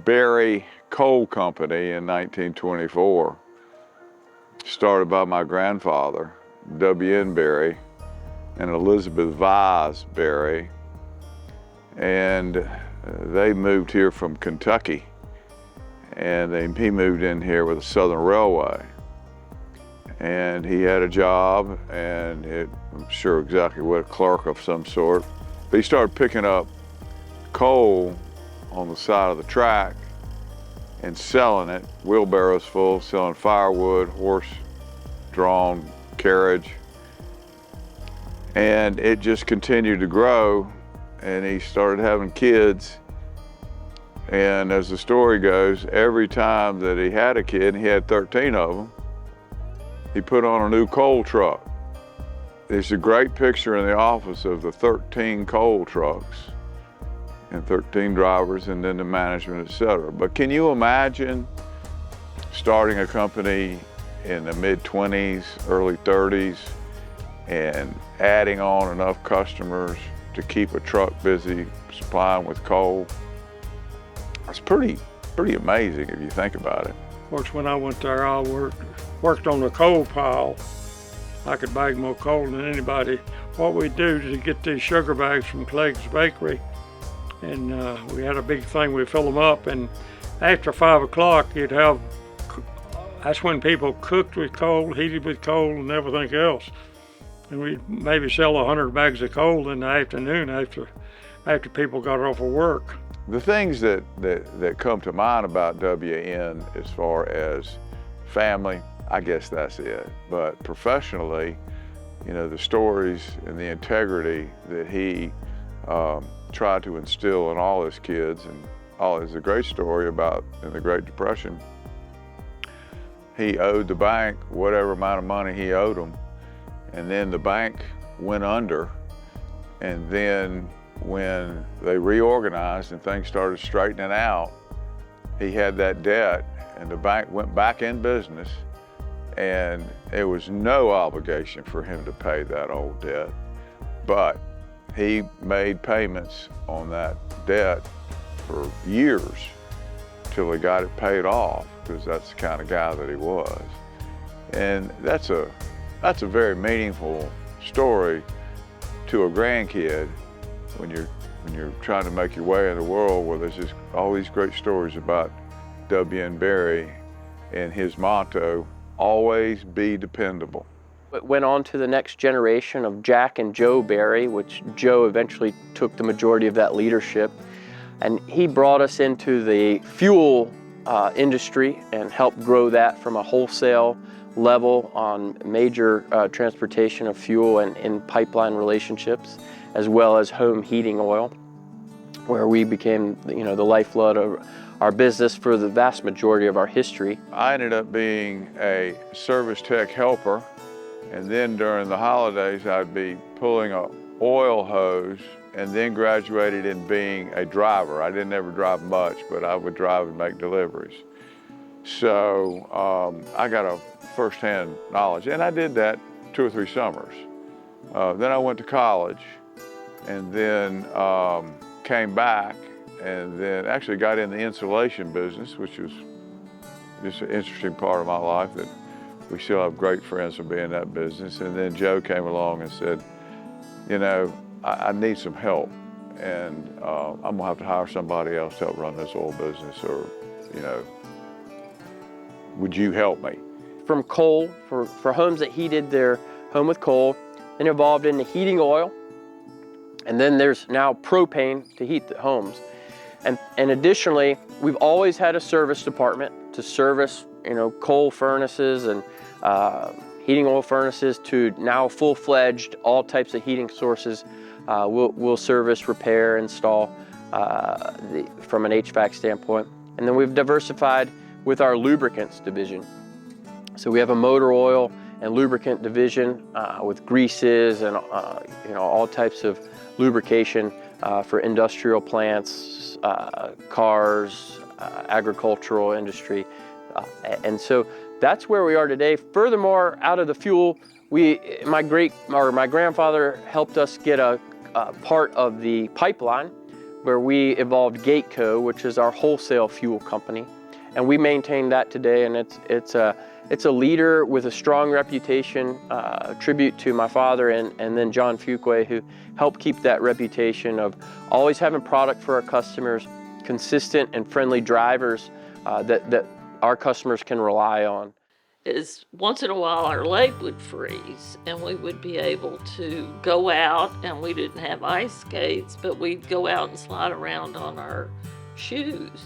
Berry Coal Company in 1924, started by my grandfather, W.N. Berry, and Elizabeth Vise Berry, and they moved here from Kentucky, and he moved in here with the Southern Railway, and he had a job, and I'm sure exactly what, a clerk of some sort, but he started picking up coal on the side of the track and selling it, wheelbarrows full, selling firewood, horse-drawn carriage. And it just continued to grow, and he started having kids. And as the story goes, every time that he had a kid, and he had 13 of them, he put on a new coal truck. There's a great picture in the office of the 13 coal trucks and 13 drivers, and then the management, etc. But can you imagine starting a company in the mid-20s, early 30s, and adding on enough customers to keep a truck busy supplying with coal? It's pretty amazing if you think about it. Of course, when I went there, I worked on the coal pile. I could bag more coal than anybody. What we do to get these sugar bags from Clegg's Bakery, and we had a big thing, we'd fill them up, and after 5 o'clock, that's when people cooked with coal, heated with coal, and everything else. And we'd maybe sell 100 bags of coal in the afternoon after people got off of work. The things that come to mind about WN as far as family, I guess that's it. But professionally, you know, the stories and the integrity that he tried to instill in all his kids, and there's a great story about in the Great Depression, he owed the bank whatever amount of money he owed them, and then the bank went under, and then when they reorganized and things started straightening out, he had that debt, and the bank went back in business, and there was no obligation for him to pay that old debt. But he made payments on that debt for years till he got it paid off, because that's the kind of guy that he was. And that's a very meaningful story to a grandkid when you're trying to make your way in the world where there's just all these great stories about W.N. Berry and his motto, always be dependable. It went on to the next generation of Jack and Joe Berry, which Joe eventually took the majority of that leadership. And he brought us into the fuel industry and helped grow that from a wholesale level on major transportation of fuel and in pipeline relationships, as well as home heating oil, where we became, you know, the lifeblood of our business for the vast majority of our history. I ended up being a service tech helper, and then during the holidays I'd be pulling an oil hose, and then graduated in being a driver. I didn't ever drive much, but I would drive and make deliveries. So I got a firsthand knowledge, and I did that 2 or 3 summers. Then I went to college, and then came back, and then actually got in the insulation business, which was just an interesting part of my life that we still have great friends from being in that business. And then Joe came along and said, you know, I need some help, and I'm gonna have to hire somebody else to help run this oil business, or, you know, would you help me? From coal, for homes that heated their home with coal, then evolved into heating oil, and then there's now propane to heat the homes. And additionally, we've always had a service department to service, you know, coal furnaces and heating oil furnaces, to now full-fledged all types of heating sources. We'll service, repair, install from an HVAC standpoint. And then we've diversified with our lubricants division. So we have a motor oil and lubricant division with greases and you know, all types of lubrication for industrial plants, cars, agricultural industry. And so that's where we are today. Furthermore, out of the fuel, my grandfather helped us get a part of the pipeline, where we evolved Gateco, which is our wholesale fuel company, and we maintain that today. And it's a leader with a strong reputation, a tribute to my father and then John Fuquay, who helped keep that reputation of always having product for our customers, consistent and friendly drivers that our customers can rely on. Is once in a while our leg would freeze and we would be able to go out, and we didn't have ice skates, but we'd go out and slide around on our shoes.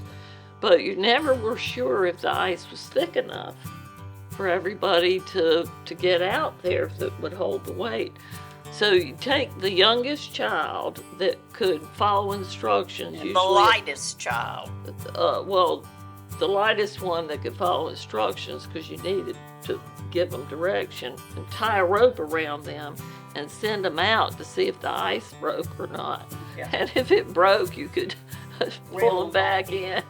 But you never were sure if the ice was thick enough for everybody to get out there that would hold the weight. So you take the youngest child that could follow instructions. And the lightest child. The lightest one that could follow instructions, because you needed to give them direction, and tie a rope around them and send them out to see if the ice broke or not. Yeah. And if it broke, you could pull them back in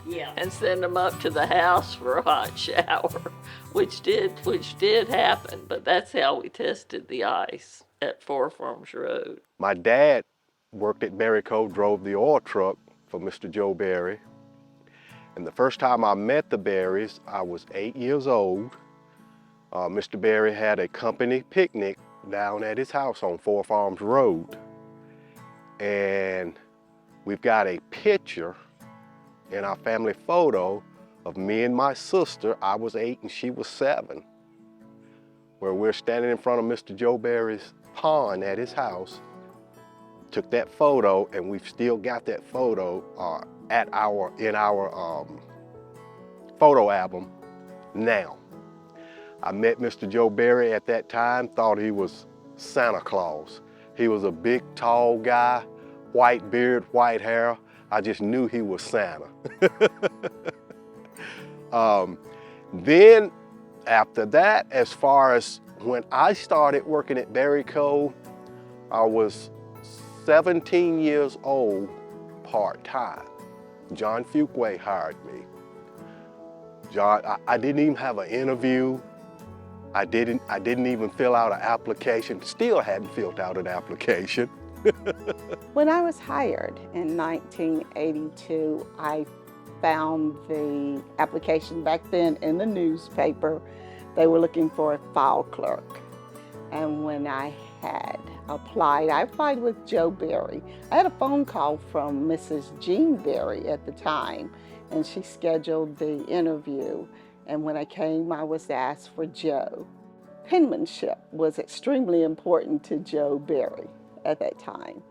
Yeah. and send them up to the house for a hot shower, which did happen. But that's how we tested the ice at Four Farms Road. My dad worked at Berico, drove the oil truck for Mr. Joe Berry. And the first time I met the Berries, I was 8 years old. Mr. Berry had a company picnic down at his house on Four Farms Road. And we've got a picture in our family photo of me and my sister. I was 8 and she was 7, where we're standing in front of Mr. Joe Berry's pond at his house. Took that photo, and we've still got that photo in our photo album now. I met Mr. Joe Berry at that time, thought he was Santa Claus. He was a big, tall guy, white beard, white hair. I just knew he was Santa. Then after that, as far as when I started working at Berico, I was 17 years old, part-time. John Fuquay hired me. John, I didn't even have an interview. I didn't even fill out an application. Still hadn't filled out an application. When I was hired in 1982, I found the application back then in the newspaper. They were looking for a file clerk. And when I had applied, I applied with Joe Berry. I had a phone call from Mrs. Jean Berry at the time, and she scheduled the interview. And when I came, I was asked for Joe. Penmanship was extremely important to Joe Berry at that time.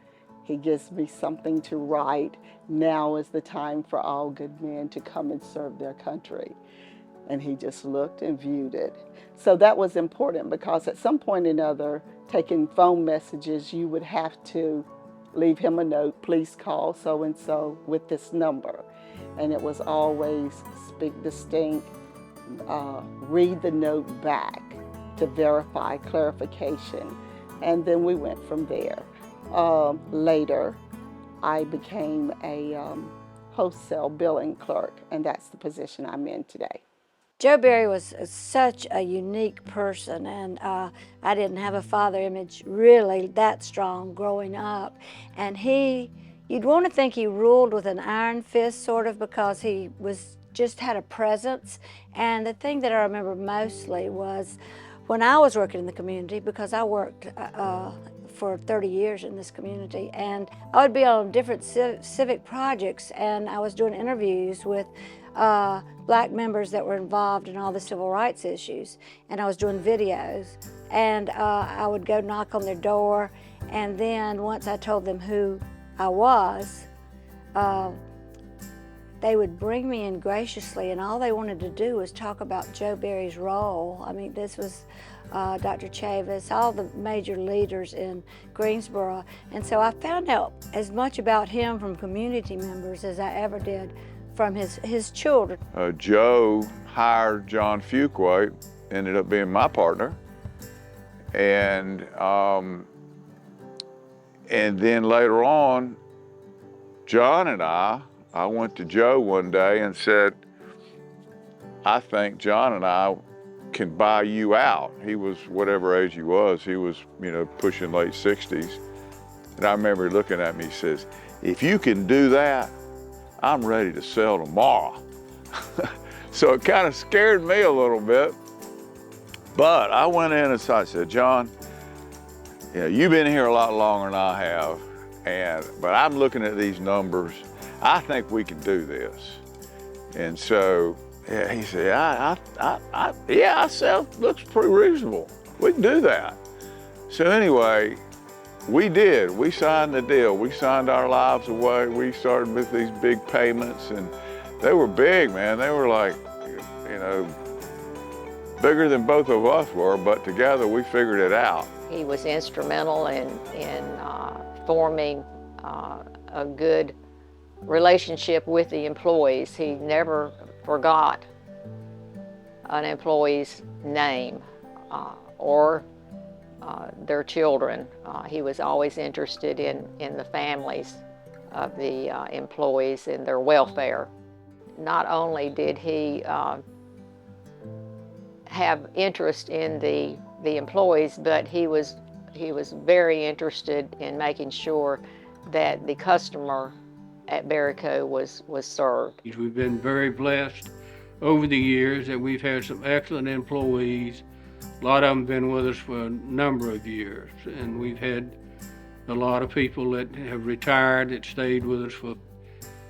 He gives me something to write. Now is the time for all good men to come and serve their country. And he just looked and viewed it. So that was important, because at some point or another, taking phone messages, you would have to leave him a note, please call so-and-so with this number. And it was always speak distinct, read the note back to verify clarification. And then we went from there. Later, I became a wholesale billing clerk, and that's the position I'm in today. Joe Berry was such a unique person, and I didn't have a father image really that strong growing up. And you'd want to think he ruled with an iron fist, sort of, because he just had a presence. And the thing that I remember mostly was when I was working in the community, because I worked for 30 years in this community, and I would be on different civic projects, and I was doing interviews with black members that were involved in all the civil rights issues, and I was doing videos, and I would go knock on their door, and then once I told them who I was, they would bring me in graciously, and all they wanted to do was talk about Joe Berry's role. I mean, this was Dr. Chavis, all the major leaders in Greensboro, and so I found out as much about him from community members as I ever did from his children. Joe hired John Fuquay, ended up being my partner, and then later on, John and I went to Joe one day and said, I think John and I can buy you out. He was whatever age he was. He was, pushing late 60s. And I remember looking at me, he says, if you can do that, I'm ready to sell tomorrow. So it kind of scared me a little bit. But I went in and I said, John, you know, you've been here a lot longer than I have, but I'm looking at these numbers. I think we can do this. And so yeah, he said, yeah, I said, looks pretty reasonable. We can do that. So anyway, we did. We signed the deal. We signed our lives away. We started with these big payments, and they were big, man. They were like, you know, bigger than both of us were, but together we figured it out. He was instrumental in forming a good relationship with the employees. He never forgot an employee's name or their children. He was always interested in the families of the employees and their welfare. Not only did he have interest in the employees, but he was very interested in making sure that the customer at Berico was served. We've been very blessed over the years that we've had some excellent employees. A lot of them have been with us for a number of years, and we've had a lot of people that have retired that stayed with us for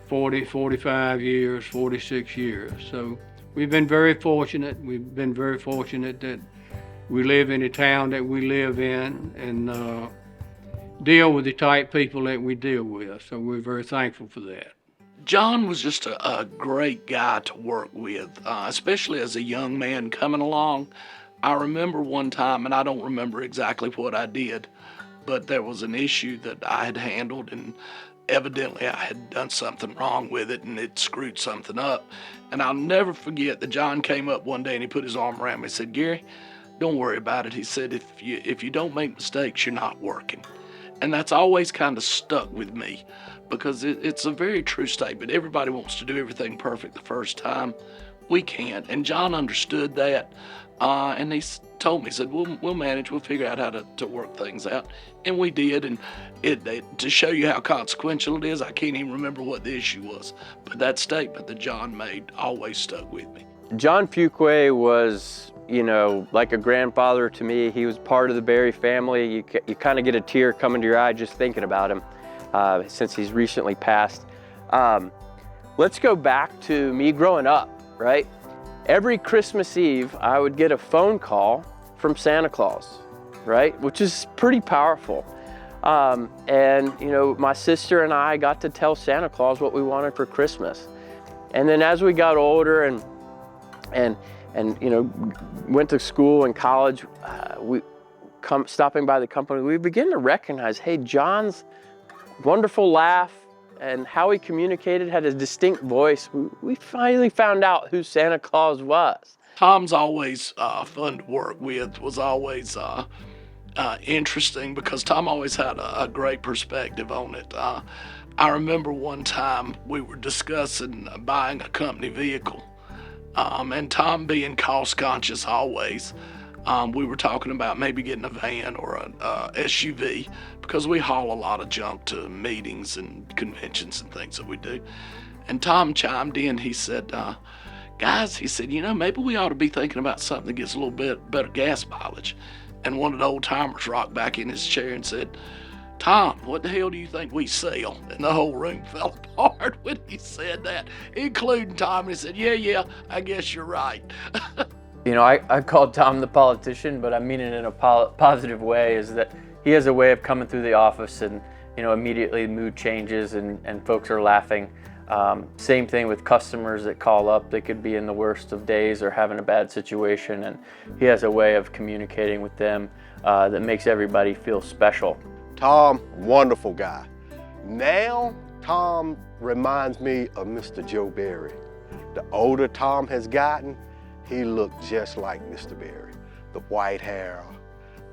40, 45 years, 46 years. So we've been very fortunate. We've been very fortunate that we live in the town that we live in and deal with the type people that we deal with. So we're very thankful for that. John was just a great guy to work with, especially as a young man coming along. I remember one time, and I don't remember exactly what I did, but there was an issue that I had handled, and evidently I had done something wrong with it, and it screwed something up. And I'll never forget that John came up one day and he put his arm around me and said, Gary, don't worry about it. He said, if you don't make mistakes, you're not working. And that's always kind of stuck with me because it's a very true statement. Everybody wants to do everything perfect the first time. We can't. And John understood that. And he told me, he said, we'll manage, we'll figure out how to work things out. And we did. And to show you how consequential it is, I can't even remember what the issue was. But that statement that John made always stuck with me. John Fuquay was, you know, like a grandfather to me. He was part of the Berry family. You kind of get a tear coming to your eye just thinking about him since he's recently passed. Let's go back to me growing up, right? Every Christmas Eve, I would get a phone call from Santa Claus, right? Which is pretty powerful. And, you know, my sister and I got to tell Santa Claus what we wanted for Christmas. And then as we got older and you know, went to school and college, stopping by the company, we began to recognize, hey, John's wonderful laugh and how he communicated had a distinct voice. We finally found out who Santa Claus was. Tom's always fun to work with, was always interesting because Tom always had a great perspective on it. I remember one time we were discussing buying a company vehicle. And Tom being cost conscious always, we were talking about maybe getting a van or an SUV because we haul a lot of junk to meetings and conventions and things that we do. And Tom chimed in, he said, guys, he said, you know, maybe we ought to be thinking about something that gets a little bit better gas mileage. And one of the old timers rocked back in his chair and said, Tom, what the hell do you think we sell? And the whole room fell apart when he said that, including Tom. And he said, yeah, I guess you're right. You know, I called Tom the politician, but I mean it in a positive way, is that he has a way of coming through the office and, you know, immediately the mood changes and folks are laughing. Same thing with customers that call up. They could be in the worst of days or having a bad situation, and he has a way of communicating with them that makes everybody feel special. Tom, wonderful guy. Now, Tom reminds me of Mr. Joe Berry. The older Tom has gotten, he looked just like Mr. Berry. The white hair,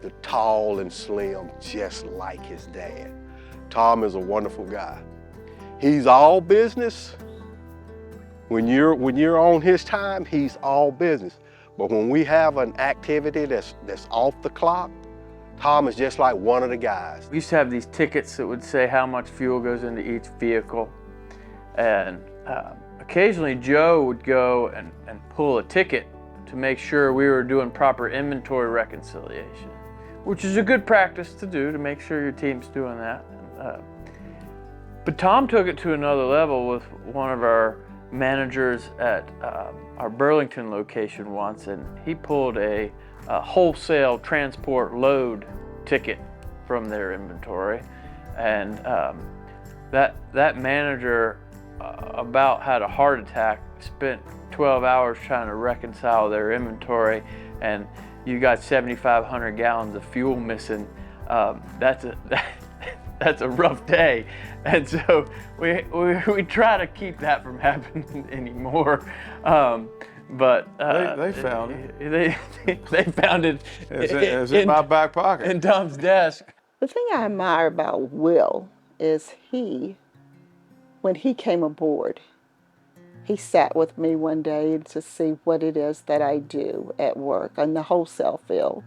the tall and slim, just like his dad. Tom is a wonderful guy. He's all business. When you're on his time, he's all business. But when we have an activity that's off the clock, Tom is just like one of the guys. We used to have these tickets that would say how much fuel goes into each vehicle. And occasionally Joe would go and pull a ticket to make sure we were doing proper inventory reconciliation, which is a good practice to do to make sure your team's doing that. But Tom took it to another level with one of our managers at our Burlington location once, and he pulled a wholesale transport load ticket from their inventory. And that manager about had a heart attack, spent 12 hours trying to reconcile their inventory, and you got 7,500 gallons of fuel missing. That's a rough day. And so we try to keep that from happening anymore. But they found it. They found it. It's in my back pocket. In Tom's desk. The thing I admire about Will is when he came aboard, he sat with me one day to see what it is that I do at work in the wholesale field.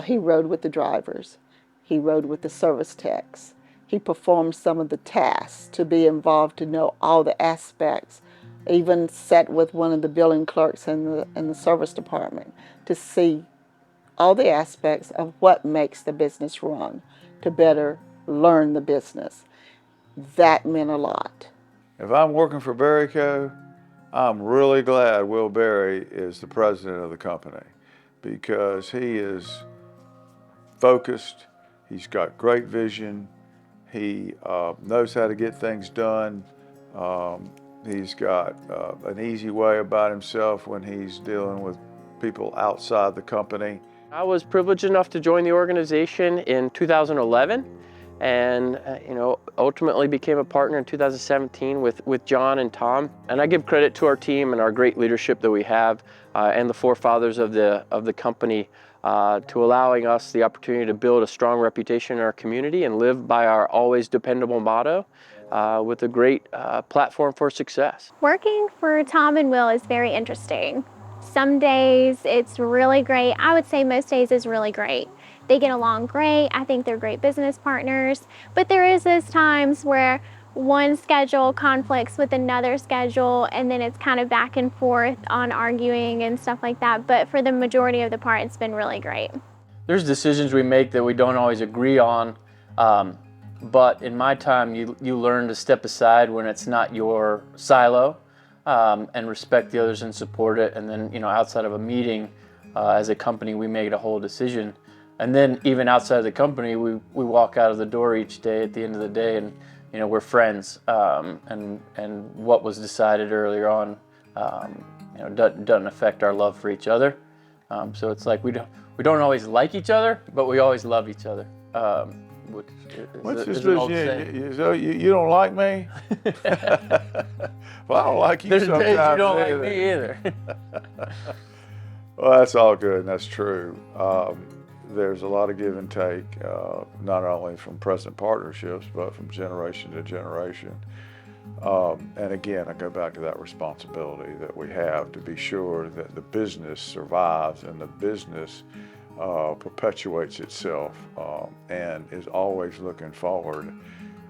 He rode with the drivers. He rode with the service techs. He performed some of the tasks to be involved, to know all the aspects. Even sat with one of the billing clerks in the service department to see all the aspects of what makes the business run, to better learn the business. That meant a lot. If I'm working for Berico, I'm really glad Will Berry is the president of the company, because he is focused, he's got great vision, he knows how to get things done. He's got an easy way about himself when he's dealing with people outside the company. I was privileged enough to join the organization in 2011, and ultimately became a partner in 2017 with John and Tom. And I give credit to our team and our great leadership that we have, and the forefathers of the company, to allowing us the opportunity to build a strong reputation in our community and live by our always dependable motto, with a great platform for success. Working for Tom and Will is very interesting. Some days it's really great. I would say most days is really great. They get along great. I think they're great business partners. But there is those times where one schedule conflicts with another schedule, and then it's kind of back and forth on arguing and stuff like that. But for the majority of the part, it's been really great. There's decisions we make that we don't always agree on. But in my time, you learn to step aside when it's not your silo, and respect the others and support it. And then, outside of a meeting, as a company, we make a whole decision. And then even outside of the company, we walk out of the door each day at the end of the day, and we're friends. And what was decided earlier on, doesn't affect our love for each other. So it's like we don't always like each other, but we always love each other. What's this business? You don't like me? Well, I don't like you There's sometimes. days you don't like me either. Well, that's all good, and that's true. There's a lot of give and take, not only from present partnerships, but from generation to generation. And again, I go back to that responsibility that we have to be sure that the business survives and the business perpetuates itself, and is always looking forward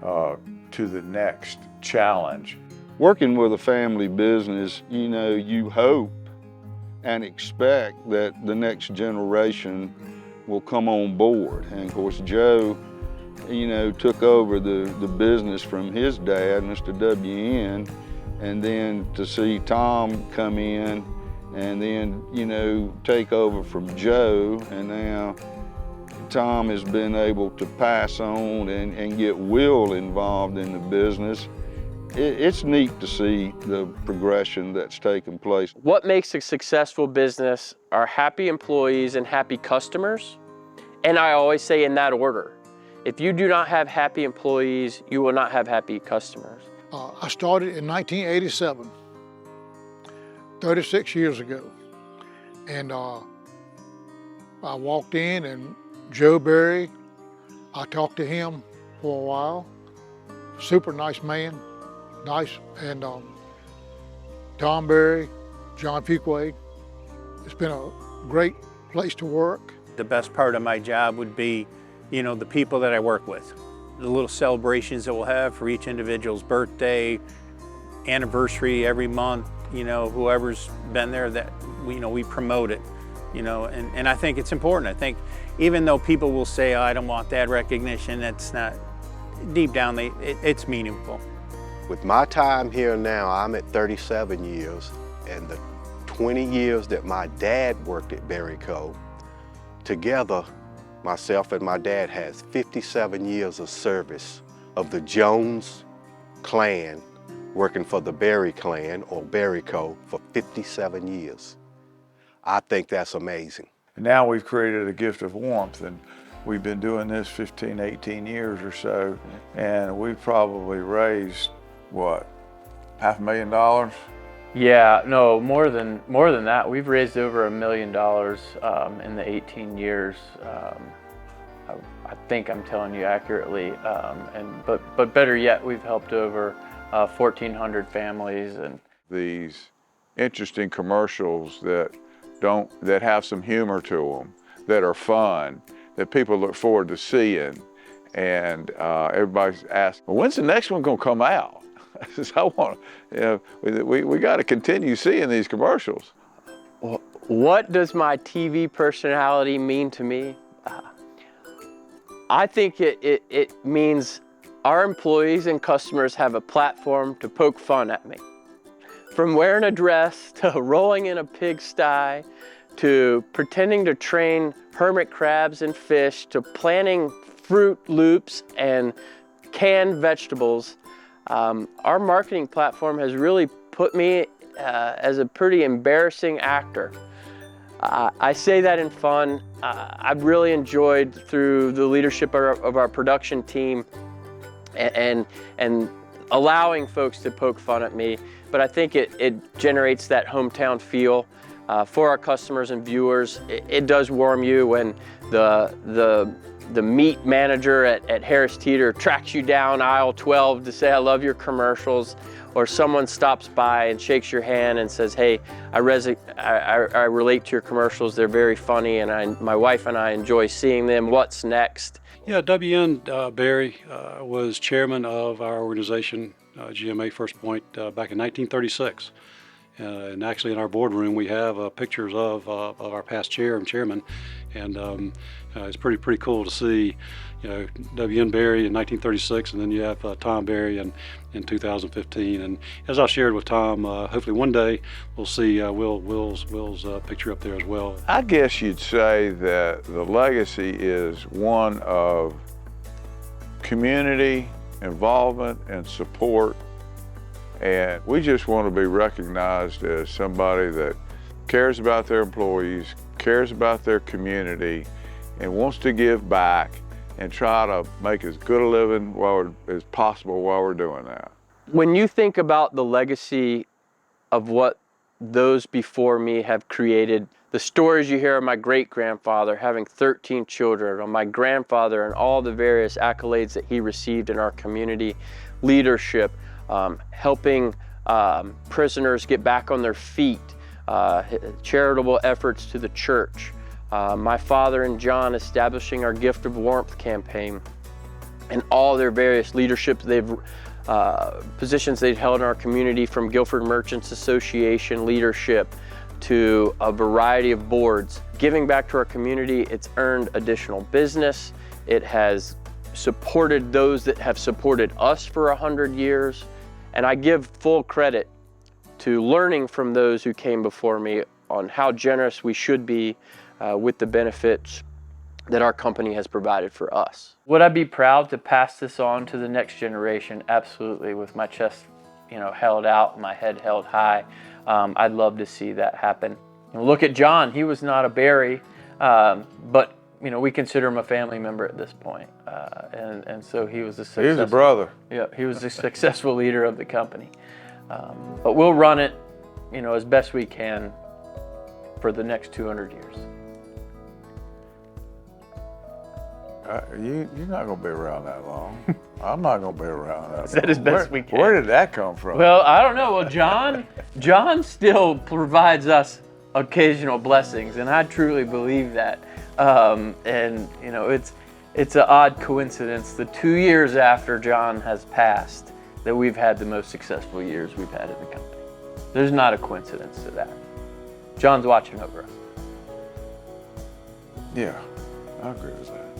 to the next challenge. Working with a family business, you hope and expect that the next generation will come on board. And of course, Joe, took over the business from his dad, Mr. W.N., and then to see Tom come in and then, take over from Joe, and now Tom has been able to pass on and get Will involved in the business. It's neat to see the progression that's taken place. What makes a successful business are happy employees and happy customers. And I always say in that order. If you do not have happy employees, you will not have happy customers. I started in 1987, 36 years ago. And I walked in, and Joe Berry, I talked to him for a while. Super nice man, nice. And Tom Berry, John Fuquay. It's been a great place to work. The best part of my job would be, you know, the people that I work with. The little celebrations that we'll have for each individual's birthday, anniversary every month, you know, whoever's been there, that we promote it, you know, and I think it's important. I think even though people will say, oh, I don't want that recognition, that's not, deep down, it's meaningful. With my time here now, I'm at 37 years, and the 20 years that my dad worked at Berico, together, myself and my dad has 57 years of service of the Jones clan, working for the Berry clan, or Berico, for 57 years. I think that's amazing. And now we've created a gift of warmth, and we've been doing this 15, 18 years or so, and we've probably raised, what, $500,000? Yeah, no, more than that. We've raised over $1 million in the 18 years. I think I'm telling you accurately, but better yet, we've helped over 1,400 families. And these interesting commercials that have some humor to them, that are fun, that people look forward to seeing, and everybody's asking, well, when's the next one gonna come out? I want, we got to continue seeing these commercials. What does my TV personality mean to me? I think it means our employees and customers have a platform to poke fun at me. From wearing a dress, to rolling in a pigsty, to pretending to train hermit crabs and fish, to planting Fruit Loops and canned vegetables. Our marketing platform has really put me as a pretty embarrassing actor. I say that in fun. I've really enjoyed, through the leadership of our production team and allowing folks to poke fun at me, but I think it generates that hometown feel for our customers and viewers. It does warm you when the meat manager at Harris Teeter tracks you down aisle 12 to say, I love your commercials, or someone stops by and shakes your hand and says, hey, I relate to your commercials, they're very funny, and my wife and I enjoy seeing them. What's next? Yeah, W.N. Berry was chairman of our organization, GMA First Point, back in 1936. And actually in our boardroom we have pictures of our past chair and chairman, and it's pretty cool to see, you know, W.N. Berry in 1936, and then you have Tom Berry in 2015. And as I shared with Tom, hopefully one day we'll see Will's picture up there as well. I guess you'd say that the legacy is one of community involvement and support. And we just want to be recognized as somebody that cares about their employees, cares about their community, and wants to give back and try to make as good a living as possible while we're doing that. When you think about the legacy of what those before me have created, the stories you hear of my great-grandfather having 13 children, of my grandfather and all the various accolades that he received in our community, leadership, helping prisoners get back on their feet, charitable efforts to the church, my father and John establishing our Gift of Warmth campaign, and all their various leadership positions they've held in our community, from Guilford Merchants Association leadership to a variety of boards. Giving back to our community, it's earned additional business. It has supported those that have supported us for 100 years. And I give full credit to learning from those who came before me on how generous we should be with the benefits that our company has provided for us. Would I be proud to pass this on to the next generation? Absolutely, with my chest, held out, my head held high. I'd love to see that happen. Look at John, he was not a Berry, but we consider him a family member at this point. And so he was a successful, he was a brother. Yeah, he was a successful leader of the company. But we'll run it, as best we can for the next 200 years. You're not going to be around that long. I'm not going to be around that long. Said as best we can. Where did that come from? Well, I don't know. Well, John still provides us occasional blessings, and I truly believe that. And you know, it's an odd coincidence, the 2 years after John has passed, that we've had the most successful years we've had in the company. There's not a coincidence to that. John's watching over us. Yeah, I agree with that.